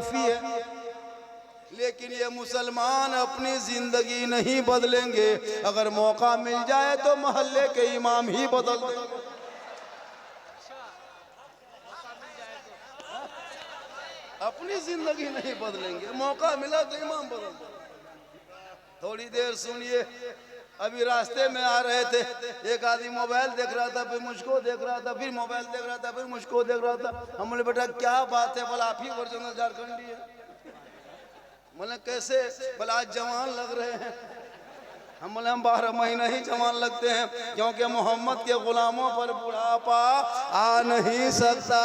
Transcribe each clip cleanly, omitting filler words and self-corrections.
काफी है। लेकिन ये मुसलमान अपनी जिंदगी नहीं बदलेंगे। अगर मौका मिल जाए तो मोहल्ले के इमाम ही बदल देंगे। अपनी जिंदगी नहीं बदलेंगे, मौका मिला तो इमाम बदल देंगे। थोड़ी देर सुनिए, अभी रास्ते में आ रहे थे, एक आदमी मोबाइल देख रहा था, फिर मुझको देख रहा था, फिर मोबाइल देख रहा था, फिर मुझको देख रहा था। हम बोले बेटा क्या बात है? बोला आप ही ओरिजिनल झारखंडी है। बोले कैसे? बोला आज जवान लग रहे हैं। हम बोले हम 12 महीना ही जवान लगते हैं, क्योंकि मोहम्मद के गुलामों पर बुढ़ापा आ नहीं सकता।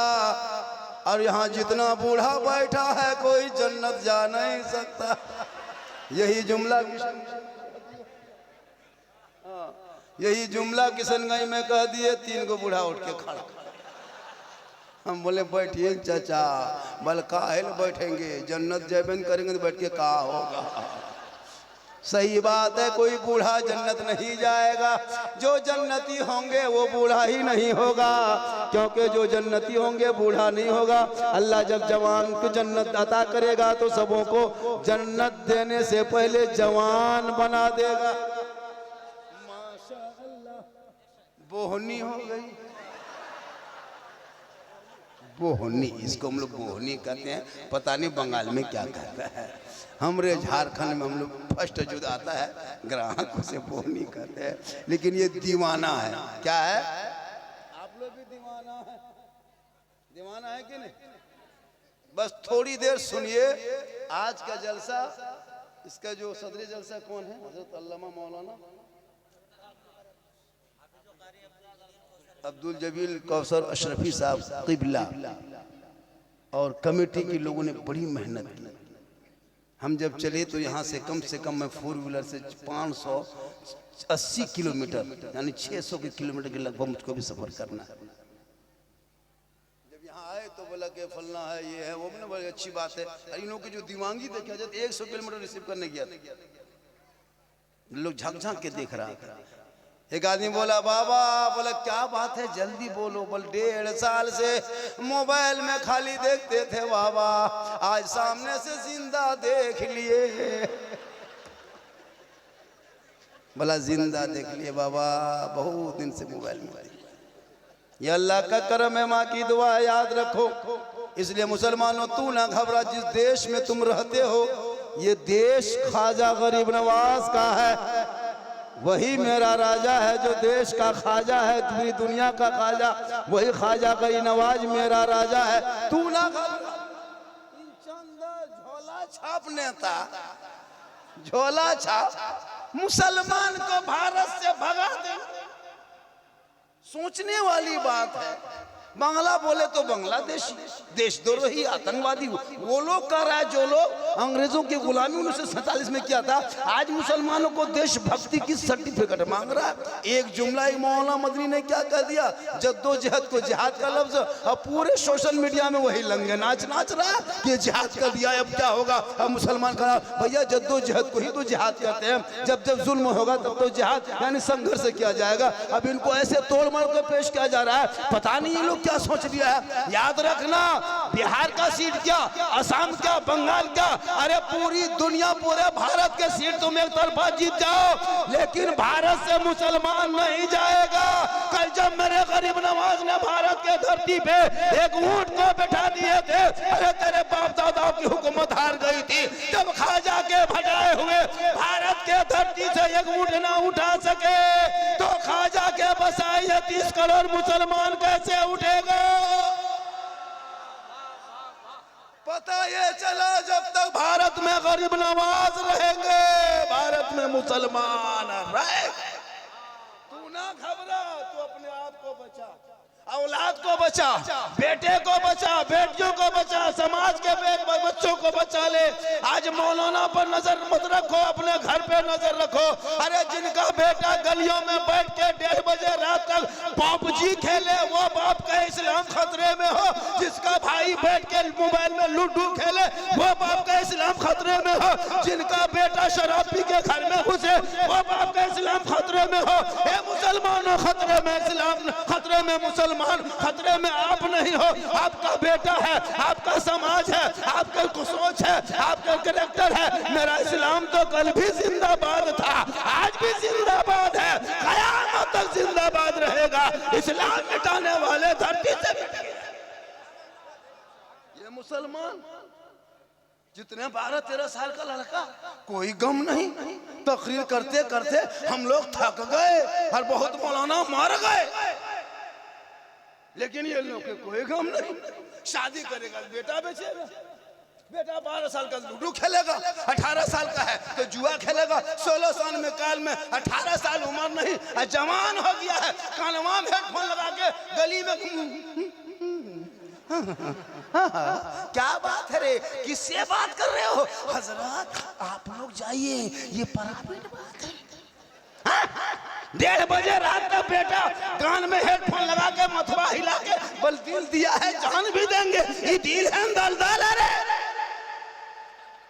और यहाँ जितना बूढ़ा बैठा है कोई जन्नत जा नहीं सकता। यही जुमला यही जुमला किशनगंज में कह दिए, 3 को बूढ़ा उठ के खड़ा। हम बोले बैठिए चाचा। बल काहे बैठेंगे? जन्नत जयबन करेंगे तो बैठ के का होगा? सही बात है, कोई बूढ़ा जन्नत नहीं जाएगा। जो जन्नती होंगे वो बूढ़ा ही नहीं होगा, क्योंकि जो जन्नती होंगे बूढ़ा नहीं होगा। अल्लाह जब जवान को जन्नत अता करेगा तो सबों को जन्नत देने से पहले जवान बना देगा। माशाअल्लाह, बोहनी हो गई। बोहनी, इसको हम लोग बोहनी कहते हैं, पता नहीं बंगाल में क्या कहता है। हमरे झारखंड में हम लोग फर्स्ट जुदा आता है, ग्राहकों से बोहनी कहते हैं। लेकिन ये दीवाना है। क्या है? आप लोग भी दीवाना है। दीवाना है कि नहीं? बस थोड़ी देर सुनिए आज का जलसा। इसका जो सदर जलसा कौन है? हजरत अल्लामा मौलाना अब्दुल जबील कौसर अशरफी साहब क़िबला और कमेटी के लोगों ने बड़ी मेहनत की। हम जब चले तो यहाँ से कम मैं 4 व्हीलर से 580 किलोमीटर यानी 600 के किलोमीटर के लगभग मुझको भी सफर करना है। जब यहाँ आए तो बोला कि फलना है, ये है, वो भी बड़ी अच्छी बात है। इन लोगों की जो दिमागी देखा जाए 100 किलोमीटर रिसीव करने गया, लोग झांक झांक के देख रहा था। एक आदमी बोला बाबा, बोला क्या बात है जल्दी बोलो। बोल 1.5 साल से मोबाइल में खाली देखते थे बाबा, आज सामने से जिंदा देख लिए। बोला जिंदा देख लिए बाबा, बहुत दिन से मोबाइल में। ये अल्लाह का करम है, माँ की दुआ याद रखो। इसलिए मुसलमानों तू ना घबरा, जिस देश में तुम रहते हो ये देश ख्वाजा गरीब नवाज का है। वही मेरा राजा है जो देश का ख्वाजा है, पूरी दुनिया का ख्वाजा। वही ख्वाजा गरीब नवाज मेरा राजा है। तू ना घबरा। चंद झोला छाप नेता, झोला छाप मुसलमान को भारत से भगा दे, सोचने वाली बात है। बांग्ला बोले तो बांग्लादेशी, देशद्रोही, आतंकवादी वो लोग कर रहा है जो लोग अंग्रेजों की गुलामी 1947 में किया था। आज मुसलमानों को देशभक्ति की सर्टिफिकेट मांग रहा है। एक जुमला ही मौलाना मदनी ने क्या कह दिया, जद्दोजहद को जिहाद का लफ्ज, अब पूरे सोशल मीडिया में वही लंगे नाच रहा है कि जिहाद कर दिया, अब क्या होगा। अब मुसलमान कहा भैया जद्दोजहद को ही तो जिहाद कहते हैं, जब जब जुल्म होगा तब तो जिहाद यानी संघर्ष किया जाएगा। अब इनको ऐसे तोड़ मरोड़ कर पेश किया जा रहा है, पता नहीं ये लोग क्या सोच लिया है। याद रखना, बिहार का सीट क्या, असम क्या, बंगाल क्या, अरे पूरी दुनिया पूरे भारत के सीट तुम एक तरफा जीत जाओ, लेकिन भारत से मुसलमान नहीं जाएगा। कल जब मेरे गरीब नवाज ने भारत के धरती पे एक ऊंट को बैठा दिए थे, अरे तेरे बाप दादाओं की हुकूमत हार गई थी, जब खाजा के भटाए हुए भारत के धरती से एक ऊंट ना उठा सके तो खाजा के बसाए 30 करोड़ मुसलमान कैसे उठेगा। पता ये चला जब तक भारत में गरीब नवाज रहेंगे, भारत में मुसलमान रहेंगे। तू ना घबरा, तू अपने आप को बचा, औलाद को बचा, बेटे को बचा, बेटियों को बचा, समाज के बच्चों को बचा ले। आज मौलाना पर नजर मत रखो, अपने घर पे नजर रखो। अरे जिनका बेटा गलियों में बैठ के 1:30 बजे रात तक पबजी खेले वो बाप का इस्लाम खतरे में हो, जिसका भाई बैठ के मोबाइल में लूडो खेले वो बाप का इस्लाम खतरे में हो, जिनका बेटा शराब पी के घर में घुसे वो बाप का इस्लाम खतरे में हो। मुसलमानों खतरे में, इस्लाम खतरे में, मुसलमान खतरे में आप नहीं हो। आपका बेटा है, आपका समाज है, आपका सोच है, आपका कैरेक्टर है। मेरा इस्लाम तो कल भी जिंदाबाद था, आज भी जिंदाबाद है, क़यामत तक जिंदाबाद रहेगा। इस्लाम मिटाने वाले धरती से मिट गए। ये मुसलमान जितने 12-13 साल का लड़का, कोई गम नहीं। तकरीर करते करते हम लोग थक गए और बहुत मौलाना मर गए, लेकिन ये लोग के कोई गम नहीं। शादी करेगा बेटा बेचेगा, बेटा 12 साल का लूडो खेलेगा, 18 साल का है तो जुआ खेलेगा, 16 साल में काल में 18 साल उम्र नहीं, जवान हो गया है, कानवा में हेडफोन लगा के गली में क्या बात है रे, किससे बात कर रहे हो? हजरत आप लोग जाइए, ये प्राइवेट बात है। 1:30 बजे रात का बेटा कान में हेडफोन लगा के मथुरा हिला के बल दिल दिया है, जान भी देंगे, ये दिल है दलदल है रे।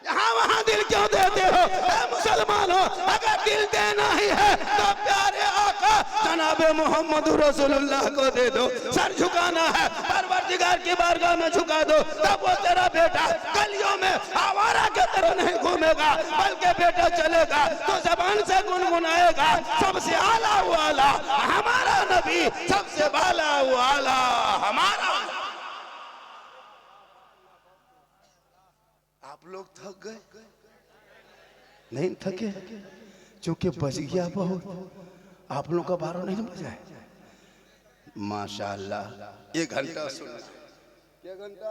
यहाँ वहाँ दिल क्यों देते हो? मुसलमान हो, अगर दिल देना ही है तो प्यारे आका जनाबे मोहम्मद रसूलुल्लाह को दे दो। सर झुकाना है परवरदिगार की बारगाह में झुका दो, तब वो तेरा बेटा गलियों में आवारा के तरह नहीं घूमेगा, बल्कि बेटा चलेगा तो जबान से गुनगुनाएगा, सबसे आला वाला हमारा नबी, सबसे बाला वाला हमारा। आप लोग थक गए? नहीं थके, क्योंकि बच गया बहुत। आप लोगों का 12 नहीं बजा है। माशाअल्लाह। 1 घंटा सुन, क्या घंटा?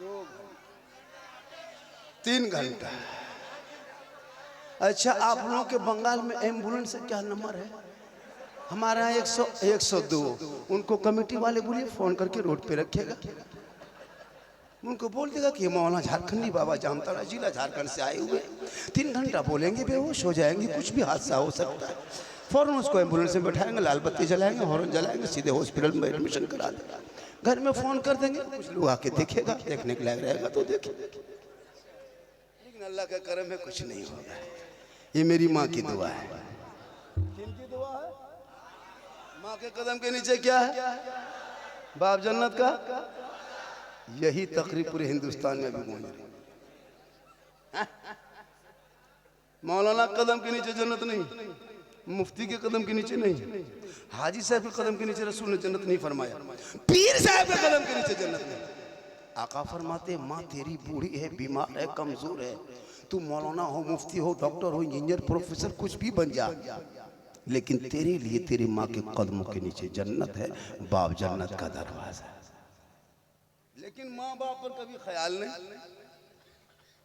2 3 घंटा। अच्छा, आप लोगों के बंगाल में एम्बुलेंस से क्या नंबर है? हमारा 102। उनको कमेटी वाले बोलिए फोन करके रोड पे रखेगा, उनको बोल देगा कि मौलाना झारखंडी बाबा जामताड़ा जिला झारखंड से आए हुए। 3 घंटा बोलेंगे, बेहोश हो जाएंगे, कुछ भी हादसा हो सकता है। फौरन उसको एम्बुलेंस में बैठाएंगे, लाल बत्ती जलाएंगे, हॉर्न जलाएंगे, सीधे हॉस्पिटल में एडमिशन करा देगा। घर में फोन कर देंगे, कुछ लोग आके देखेगा, देखने के लायक रहेगा तो देखे, लेकिन अल्लाह का करम है कुछ नहीं होगा। ये मेरी माँ की दुआ है। किनकी दुआ है? माँ के कदम के नीचे क्या है? बाप जन्नत का। यही तकरीब पूरे हिंदुस्तान में भी गूंज रही। मौलाना कदम के नीचे जन्नत नहीं, मुफ्ती के कदम के नीचे नहीं, हाजी साहब के कदम के नीचे रसूल ने जन्नत नहीं फरमाया, पीर साहब के कदम के नीचे जन्नत नहीं। आका फरमाते, माँ तेरी बूढ़ी है, बीमार है, कमजोर है, तू मौलाना हो, मुफ्ती हो, डॉक्टर हो, इंजीनियर, प्रोफेसर, कुछ भी बन जा, लेकिन तेरे लिए तेरी माँ के कदमों के नीचे जन्नत है, बाप जन्नत का दरवाजा। लेकिन माँ बाप पर कभी ख्याल नहीं।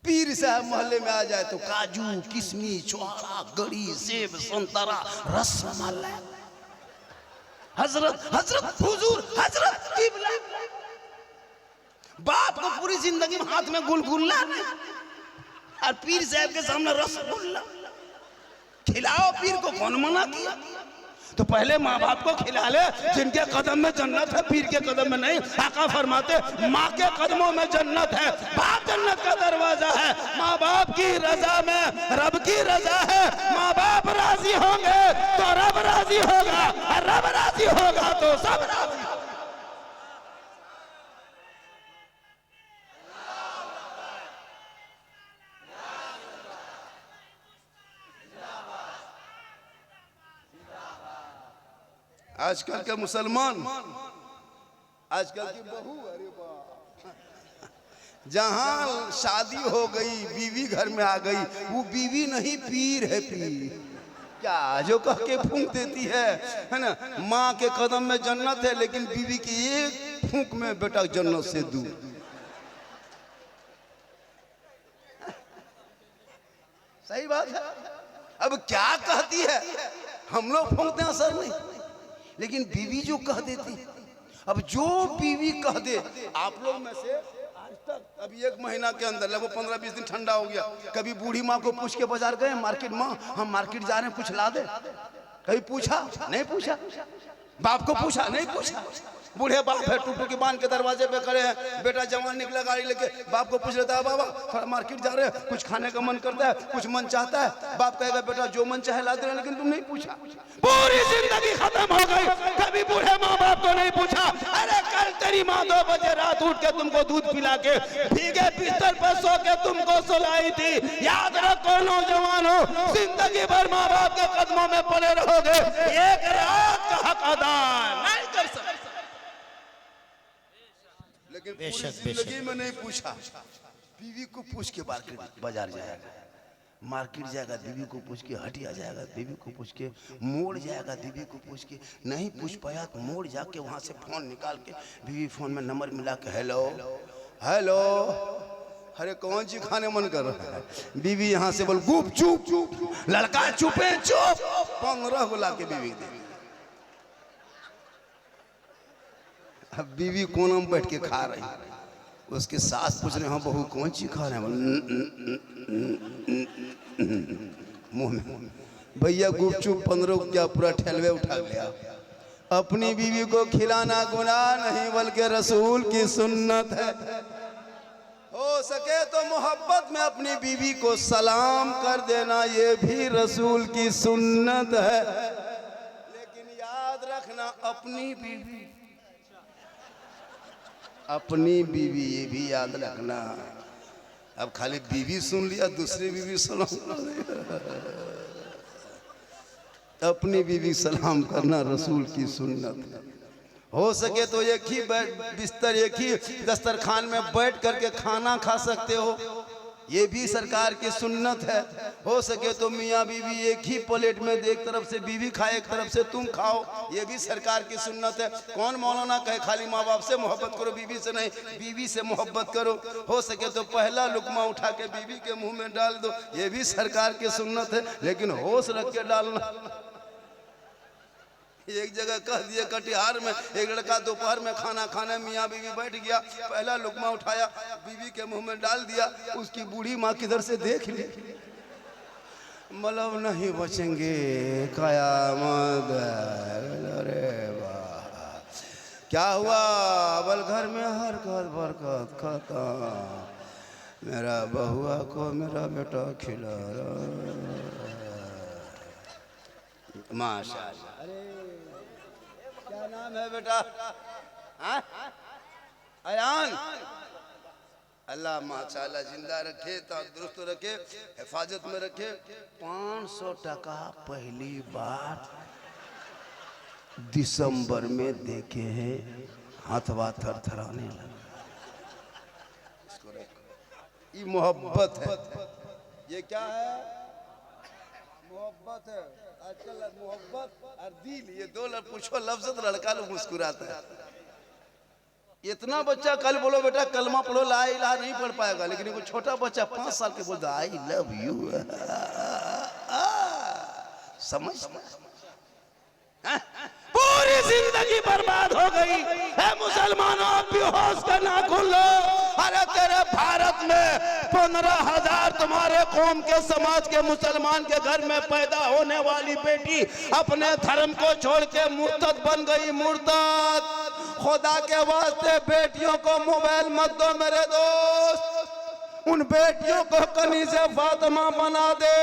पीर साहब मोहल्ले में आ जाए तो काजू, किशमिश, छुआरा, गड़ी, सेब, संतरा, रसमलाई, हजरत हजरत हुजूर हजरत किबला। बाप को पूरी जिंदगी में हाथ में गुलगुल्ला और पीर साहब के सामने रसगुल्ला। खिलाओ पीर को, कौन मना किया? तो पहले माँ बाप को खिला ले, जिनके कदम में जन्नत है, पीर के कदम में नहीं। आका फरमाते, माँ के कदमों में जन्नत है, बाप जन्नत का दरवाजा है। माँ बाप की रजा में रब की रजा है। माँ बाप राजी होंगे तो रब राजी होगा, और रब राजी होगा तो सब राजी। आजकल के मुसलमान, आजकल की बहू, अरे वाह, जहां शादी हो गई, बीवी घर में आ गई, वो बीवी नहीं पीर है। पीर क्या जो कह के फूंक देती है ना, माँ के कदम में जन्नत है, लेकिन बीवी की एक फूंक में बेटा जन्नत से दूर। सही बात है। अब क्या कहती है, हम लोग फूंकते हैं, असर नहीं, लेकिन बीवी जो कह देती। अब जो बीवी कह दे, आप लोग में से आज तक अभी 1 महीना के अंदर लगभग 15-20 दिन ठंडा हो गया, कभी बूढ़ी माँ को पूछ के बाजार गए, मार्केट, माँ हम मार्केट जा रहे हैं, कुछ ला दे? कभी पूछा? नहीं पूछा। बाप को पूछा? नहीं पूछा। बूढ़े बाप है, टूटू की बांध के दरवाजे पे खड़े हैं, बेटा जवान निकला गाड़ी लेके, बाप को पूछ लेता है बाबा थोड़ा मार्केट जा रहे हैं, कुछ खाने का मन करता है, कुछ मन चाहता है, बाप कहेगा बेटा जो मन चाहे ला दे, लेकिन तुम नहीं पूछा। पूरी जिंदगी खत्म हो गई, कभी बूढ़े माँ बाप को नहीं पूछा, अरे कल तेरी माँ 2 बजे रात उठ के तुमको दूध पिला के भीगे बिस्तर पर सो के तुमको सुलाई थी। याद रखो नौजवान हो, जिंदगी भर माँ बाप के कदमों में पड़े रहोगे, एक रात का हक अदा नहीं कर सकते। लेकिन पूरी जिंदगी में नहीं पूछा। बीवी को पूछ के बाजार जाएगा, मार्केट जाएगा, बीवी को पूछ के हटिया जाएगा, बीवी को पूछ के मोड़ जाएगा, बीवी को पूछ के नहीं पूछ पाया तो मोड़ जाके वहां से फोन निकाल के बीवी फोन में नंबर मिला के हेलो हेलो, अरे कौन सी खाने मन कर रहा है, बीवी यहाँ से बोल गुप चुप, लड़का चुपे चुप, 15 को ला के बीवी दे। अब बीवी कोने में बैठ के खा रही, उसके सास पूछ रहे हैं बहू कौन सी खा रहे हैं, मुंह में भैया गुपचुप 15 क्या पूरा ठेलवे उठा लिया। अपनी बीवी को खिलाना गुनाह नहीं बल्कि रसूल की सुन्नत है। हो सके तो मोहब्बत में अपनी बीवी को सलाम कर देना, ये भी रसूल की सुन्नत है। लेकिन याद रखना अपनी बीवी ये भी याद रखना। अब खाली बीवी सुन लिया, दूसरी बीवी सुनो, अपनी बीवी सलाम करना रसूल की सुन्नत है। हो सके तो एक ही बिस्तर, एक ही दस्तरखान में बैठ करके खाना खा सकते हो, ये भी सरकार की सुन्नत है। हो सके तो मियाँ बीवी एक ही प्लेट में एक तरफ से बीवी खाए, एक तरफ से तुम खाओ, ये भी सरकार की सुन्नत है। कौन मौलाना कहे खाली माँ बाप से मोहब्बत करो, बीवी से नहीं, बीवी से मोहब्बत करो। हो सके तो पहला लुकमा उठा के बीवी के मुंह में डाल दो, ये भी सरकार की सुन्नत है, लेकिन होश रख के डालना। एक जगह कह दिए कटिहार में एक लड़का दोपहर में खाना खाने मियाँ बीवी बैठ गया, पहला लुकमा उठाया बीवी के मुंह में डाल दिया, उसकी बूढ़ी माँ किधर से देख ली, मतलब नहीं बचेंगे कयामत। अरे वाह क्या हुआ, बल घर में हरकत बरकत खत्म, मेरा बहुआ को मेरा बेटा खिला माशाअल्लाह। अरे क्या नाम है बेटा, अयान, अल्लाह माशाअल्लाह जिंदा रखे, तंदुरुस्त रखे, हिफाजत में रखे। 500 टका पहली बार दिसंबर में देखे हैं, हाथवा थरथराने लगा। ये मोहब्बत है, ये क्या है, मोहब्बत है। आजकल मोहब्बत और दिल, ये 2 पूछो लफ्ज़ तो लड़का लोग मुस्कुराता है। इतना बच्चा कल बोलो बेटा कलमा पढ़ो, ला इलाहा नहीं पढ़ पाएगा, लेकिन वो छोटा बच्चा 5 साल के बोलता आई लव यू, समझ पूरी जिंदगी बर्बाद हो गई है। मुसलमानों आप भी होश का ना खोल लो। अरे तेरे भारत में 15,000 तुम्हारे कौम के समाज के मुसलमान के घर में पैदा होने वाली बेटी अपने धर्म को छोड़ के मुर्तद बन गई, मुर्तद। खुदा के वास्ते बेटियों को मोबाइल मत दो मेरे दोस्त, उन बेटियों को कनीज़े फातिमा बना दे।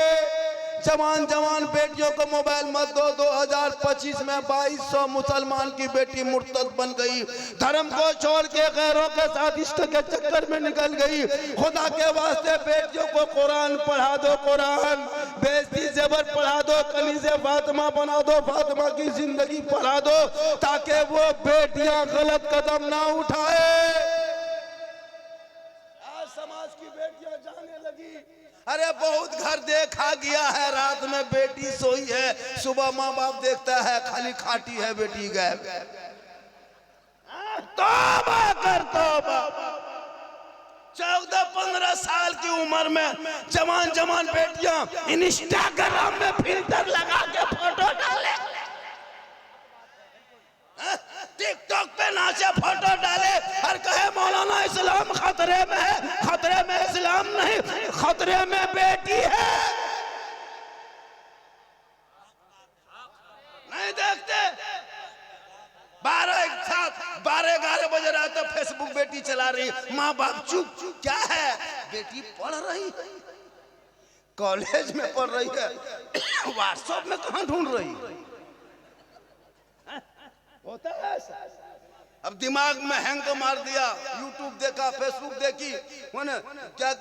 जवान जवान बेटियों को मोबाइल मत दो। 2025 में 2200 मुसलमान की बेटी मुर्तद बन गई, धर्म को छोड़ के गैरों के साथ इश्क के चक्कर में निकल गई। खुदा के वास्ते बेटियों को कुरान पढ़ा दो, कुरान बेइज्जती ज़ेवर पढ़ा दो, कनीज़े फातिमा बना दो, फातिमा की जिंदगी पढ़ा दो, ताकि वो बेटियां गलत कदम ना उठाए। आज समाज की बेटियां जाने लगी। अरे बहुत घर देखा गया है, रात में बेटी सोई है, सुबह माँ बाप देखता है खाली खाटी है बेटी गायब। तौबा कर तौबा। 14-15 साल की उम्र में जवान जवान बेटियां इंस्टाग्राम में फिल्टर लगा के फोटो डाले, टिकटॉक पे नाचे, फोटो डाले और कहे मौलाना इस्लाम खतरे में है। खतरे में इस्लाम नहीं, खतरे में बेटी है। नहीं देखते 12 एक साथ माँ बाप चुप। क्या है? बेटी पढ़ रही है, कॉलेज में पढ़ रही है, व्हाट्सएप में कहाँ ढूंढ रही है? होता है ऐसा। अब दिमाग में हैंग तो मार दिया, यूट्यूब देखा, फेसबुक देखी, क्या